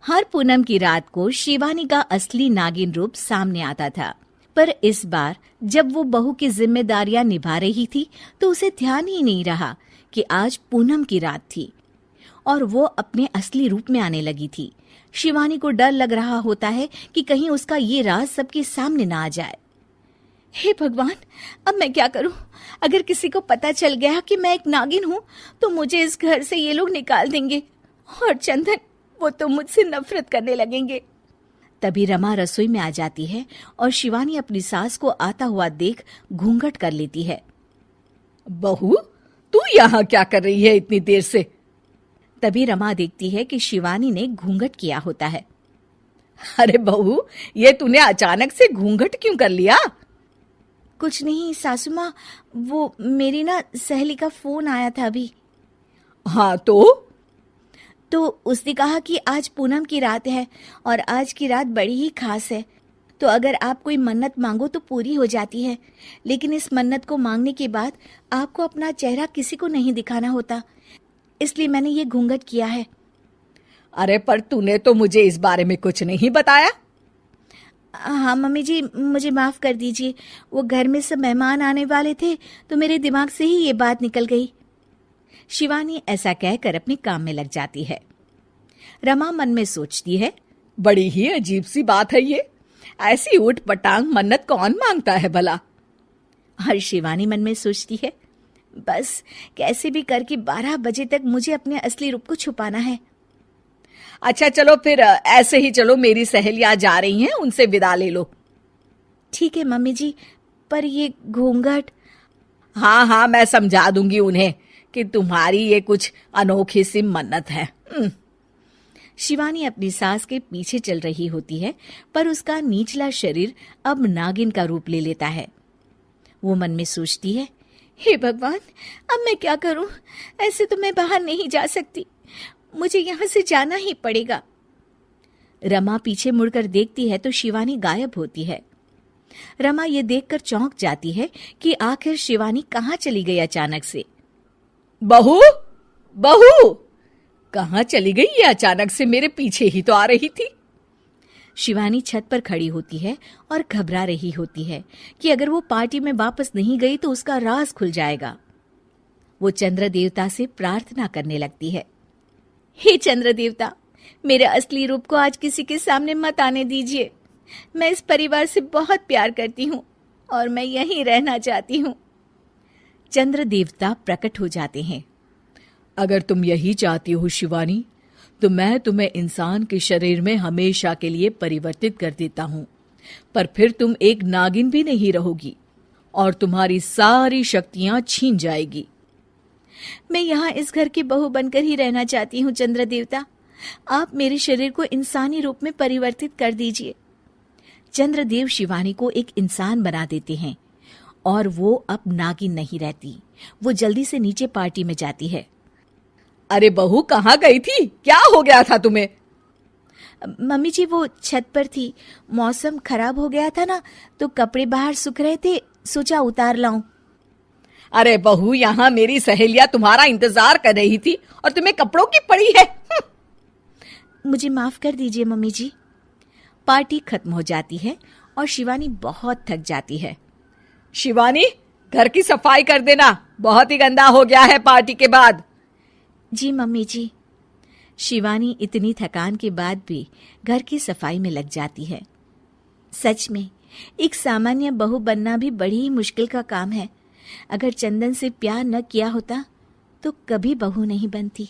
हर पूनम की रात को शिवानी का असली नागिन रूप सामने आता था, पर इस बार जब वो बहू की जिम्मेदारियां निभा रही थी तो उसे ध्यान ही नहीं रहा कि आज पूनम की रात थी और वो अपने असली रूप में आने लगी थी। शिवानी को डर लग रहा होता है कि कहीं उसका ये राज सबके सामने ना आ जाए। हे भगवान, अब मैं क्या करूं? अगर किसी को पता चल गया कि मैं एक नागिन हूं तो मुझे इस घर से ये लोग निकाल देंगे और चंदन, वो तो मुझसे नफरत करने लगेंगे। तभी रमा रसोई में आ जाती है और शिवानी अपनी सास को आता हुआ देख घूंघट कर लेती है। बहू, तू यहाँ क्या कर रही है इतनी देर से? तभी रमा देखती है कि शिवानी ने घूंघट किया होता है। अरे बहू, ये तूने अचानक से घूंघट क्यों कर लिया? कुछ नहीं सासू माँ, वो मेरी ना सहेली का फोन आया था अभी। हाँ तो उसने कहा कि आज पूनम की रात है और आज की रात बड़ी ही खास है, तो अगर आप कोई मन्नत मांगो तो पूरी हो जाती है, लेकिन इस मन्नत को मांगने के बाद आपको अपना चेहरा किसी को नहीं दिखाना होता, इसलिए मैंने ये घूंघट किया है। अरे पर तूने तो मुझे इस बारे में कुछ नहीं बताया। हाँ मम्मी जी, मुझे माफ कर दीजिए, वो घर में सब मेहमान आने वाले थे तो मेरे दिमाग से ही ये बात निकल गई। शिवानी ऐसा कहकर अपने काम में लग जाती है। रमा मन में सोचती है, बड़ी ही अजीब सी बात है ये, ऐसी ऊट पटांग मन्नत कौन मांगता है भला? और शिवानी मन में सोचती है, बस कैसे भी करके 12 बजे तक मुझे अपने असली रूप को छुपाना है। अच्छा चलो फिर ऐसे ही चलो, मेरी सहेलियां जा रही हैं, उनसे विदा ले लो। ठीक है मम्मी जी, पर ये घूंघट? हाँ, मैं समझा दूंगी उन्हें कि तुम्हारी ये कुछ अनोखी सी मन्नत है। शिवानी अपनी सास के पीछे चल रही होती है, पर उसका निचला शरीर अब नागिन का रूप ले लेता है। वो मन में सोचती है, हे भगवान, अब मैं क्या करूं? ऐसे तो मैं बाहर नहीं जा सकती, मुझे यहाँ से जाना ही पड़ेगा। रमा पीछे मुड़कर देखती है तो शिवानी गायब होती है। रमा ये देखकर चौंक जाती है कि आखिर शिवानी कहाँ चली गई अचानक से। बहू, कहाँ चली गई ये अचानक से? मेरे पीछे ही तो आ रही थी। शिवानी छत पर खड़ी होती है और घबरा रही होती है कि अगर वो पार्टी में वापस नहीं गई तो उसका राज खुल जाएगा। वो चंद्र देवता से प्रार्थना करने लगती है, हे चंद्र देवता, मेरे असली रूप को आज किसी के सामने मत आने दीजिए। मैं इस परिवार से बहुत प्यार करती हूँ और मैं यहीं रहना चाहती हूँ। चंद्र देवता प्रकट हो जाते हैं। अगर तुम यही चाहती हो शिवानी, तो मैं तुम्हें इंसान के शरीर में हमेशा के लिए परिवर्तित कर देता हूँ, पर फिर तुम एक नागिन भी नहीं रहोगी और तुम्हारी सारी शक्तियां छीन जाएगी। मैं यहाँ इस घर की बहू बनकर ही रहना चाहती हूँ चंद्र देवता, आप मेरे शरीर को इंसानी रूप में परिवर्तित कर दीजिए। चंद्रदेव शिवानी को एक इंसान बना देते हैं और वो अब नागिन नहीं रहती। वो जल्दी से नीचे पार्टी में जाती है। अरे बहू, कहाँ गई थी? क्या हो गया था तुम्हें? मम्मी जी, वो छत पर थी, मौसम खराब हो गया था ना, तो कपड़े बाहर सूख रहे थे, सोचा उतार लाऊं। अरे बहू, यहाँ मेरी सहेलियां तुम्हारा इंतजार कर रही थी और तुम्हें कपड़ों की पड़ी है। मुझे माफ कर दीजिए मम्मी जी। पार्टी खत्म हो जाती है और शिवानी बहुत थक जाती है। शिवानी, घर की सफाई कर देना, बहुत ही गंदा हो गया है पार्टी के बाद। जी मम्मी जी। शिवानी इतनी थकान के बाद भी घर की सफाई में लग जाती है। सच में एक सामान्य बहू बनना भी बड़ी ही मुश्किल का काम है। अगर चंदन से प्यार न किया होता तो कभी बहू नहीं बनती।